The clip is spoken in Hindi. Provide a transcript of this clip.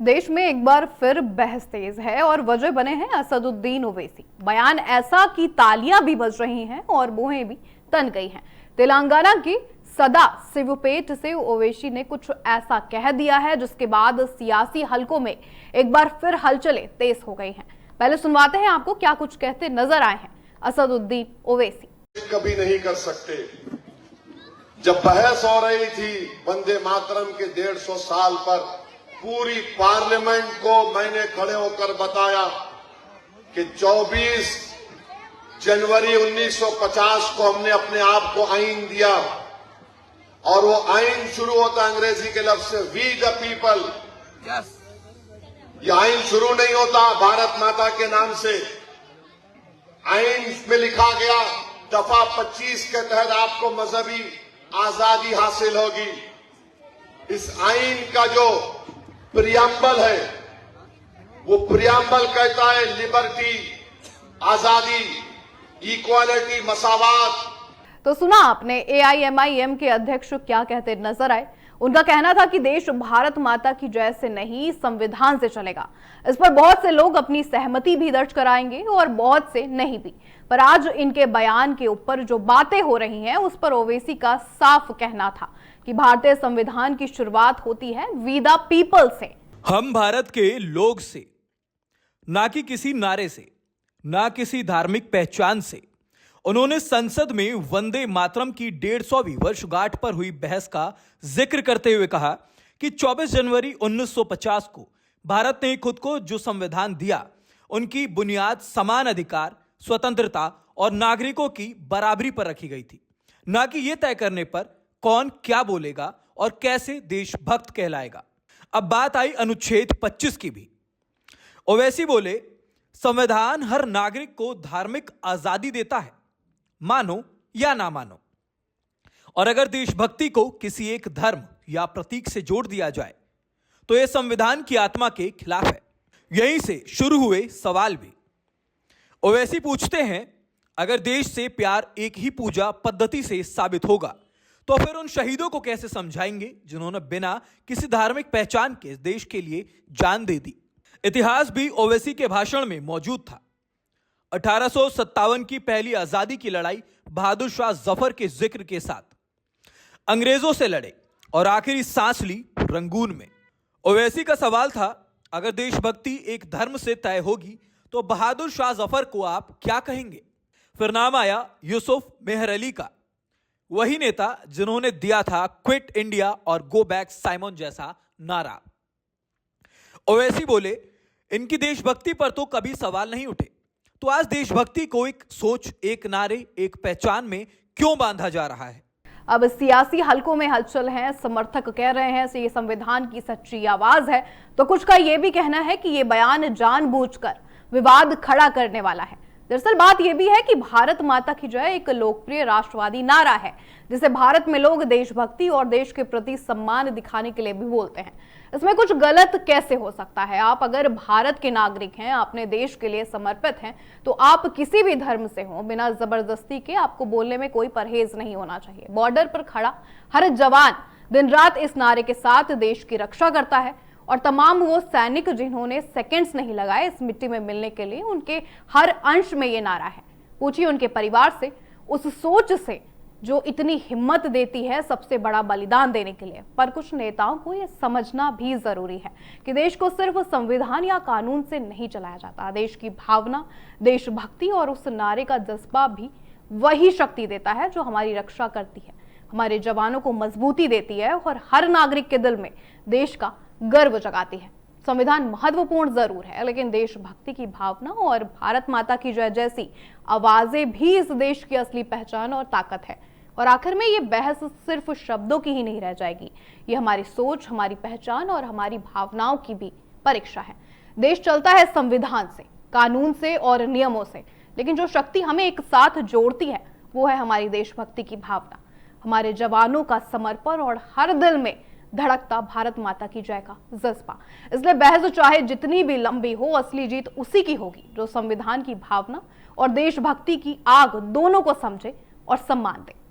देश में एक बार फिर बहस तेज है और वजह बने हैं असदुद्दीन ओवैसी। बयान ऐसा कि तालियां भी बज रही हैं और मुहें भी तन गई हैं। तेलंगाना की सदा सिवुपेट से ओवैसी ने कुछ ऐसा कह दिया है जिसके बाद सियासी हलकों में एक बार फिर हलचलें तेज हो गई हैं। पहले सुनवाते हैं आपको क्या कुछ कहते नजर आए हैं असदुद्दीन ओवैसी। कभी नहीं कर सकते। जब बहस हो रही थी वंदे मातरम के 150 साल पर, पूरी पार्लियामेंट को मैंने खड़े होकर बताया कि 24 जनवरी 1950 को हमने अपने आप को आइन दिया और वो आइन शुरू होता अंग्रेजी के लफ्ज से वी द पीपल। ये आइन शुरू नहीं होता भारत माता के नाम से। आइन में लिखा गया दफा 25 के तहत आपको मजहबी आजादी हासिल होगी। इस आइन का जो प्रियम्बल है वो प्रियम्बल कहता है लिबर्टी, आजादी, इक्वालिटी, मसावात। तो सुना आपने एआईएमआईएम के अध्यक्ष क्या कहते नजर आए। उनका कहना था कि देश भारत माता की जय से नहीं संविधान से चलेगा। इस पर बहुत से लोग अपनी सहमति भी दर्ज कराएंगे और बहुत से नहीं भी। पर आज इनके बयान के ऊपर जो बातें हो रही हैं उस पर ओवैसी का साफ कहना था कि भारतीय संविधान की शुरुआत होती है वी द पीपल से। हम भारत के लोग से, ना कि किसी नारे से, ना किसी धार्मिक पहचान से। उन्होंने संसद में वंदे मातरम की 150वीं वर्षगांठ पर हुई बहस का जिक्र करते हुए कहा कि 24 जनवरी 1950 को भारत ने खुद को जो संविधान दिया, उनकी बुनियाद समान अधिकार, स्वतंत्रता और नागरिकों की बराबरी पर रखी गई थी, ना कि यह तय करने पर कौन क्या बोलेगा और कैसे देशभक्त कहलाएगा। अब बात आई अनुच्छेद 25 की भी। ओवैसी बोले, संविधान हर नागरिक को धार्मिक आजादी देता है, मानो या ना मानो। और अगर देशभक्ति को किसी एक धर्म या प्रतीक से जोड़ दिया जाए तो यह संविधान की आत्मा के खिलाफ है। यहीं से शुरू हुए सवाल भी। ओवैसी पूछते हैं, अगर देश से प्यार एक ही पूजा पद्धति से साबित होगा तो फिर उन शहीदों को कैसे समझाएंगे जिन्होंने बिना किसी धार्मिक पहचान के देश के लिए जान दे दी। इतिहास भी ओवैसी के भाषण में मौजूद था। 1857 की पहली आजादी की लड़ाई बहादुर शाह जफर के जिक्र के साथ अंग्रेजों से लड़े और आखिरी सांस ली रंगून में। ओवैसी का सवाल था, अगर देशभक्ति एक धर्म से तय होगी तो बहादुर शाह जफर को आप क्या कहेंगे। फिर नाम आया यूसुफ मेहर अली का, वही नेता जिन्होंने दिया था क्विट इंडिया और गो बैक साइमन जैसा नारा। ओवैसी बोले, इनकी देशभक्ति पर तो कभी सवाल नहीं उठे, तो आज देशभक्ति को एक सोच, एक नारे, एक पहचान में क्यों बांधा जा रहा है। अब सियासी हलकों में हलचल है। समर्थक कह रहे हैं कि ये संविधान की सच्ची आवाज है, तो कुछ का यह भी कहना है कि ये बयान जानबूझकर विवाद खड़ा करने वाला है। दरअसल बात यह भी है कि भारत माता की जय एक लोकप्रिय राष्ट्रवादी नारा है जिसे भारत में लोग देशभक्ति और देश के प्रति सम्मान दिखाने के लिए भी बोलते हैं। इसमें कुछ गलत कैसे हो सकता है। आप अगर भारत के नागरिक हैं, अपने देश के लिए समर्पित हैं, तो आप किसी भी धर्म से हो, बिना जबरदस्ती के आपको बोलने में कोई परहेज नहीं होना चाहिए। बॉर्डर पर खड़ा हर जवान दिन रात इस नारे के साथ देश की रक्षा करता है और तमाम वो सैनिक जिन्होंने सेकंड्स नहीं लगाए इस मिट्टी में मिलने के लिए, उनके हर अंश में ये नारा है। पूछिए उनके परिवार से, उस सोच से जो इतनी हिम्मत देती है सबसे बड़ा बलिदान देने के लिए। पर कुछ नेताओं को यह समझना भी जरूरी है कि देश को सिर्फ संविधान या कानून से नहीं चलाया जाता। देश की भावना, देशभक्ति और उस नारे का जज्बा भी वही शक्ति देता है जो हमारी रक्षा करती है, हमारे जवानों को मजबूती देती है और हर नागरिक के दिल में देश का गर्व जगाती है। संविधान महत्वपूर्ण जरूर है, लेकिन देशभक्ति की भावना और भारत माता की जय जैसी आवाजें भी इस देश की असली पहचान और ताकत है। और आखिर में ये बहस सिर्फ शब्दों की ही नहीं रह जाएगी, ये हमारी सोच, हमारी पहचान और हमारी भावनाओं की भी परीक्षा है। देश चलता है संविधान से, कानून से और नियमों से, लेकिन जो शक्ति हमें एक साथ जोड़ती है वो है हमारी देशभक्ति की भावना, हमारे जवानों का समर्पण और हर दिल में धड़कता भारत माता की जय का जज्बा। इसलिए बहस चाहे जितनी भी लंबी हो, असली जीत उसी की होगी जो संविधान की भावना और देशभक्ति की आग दोनों को समझे और सम्मान दे।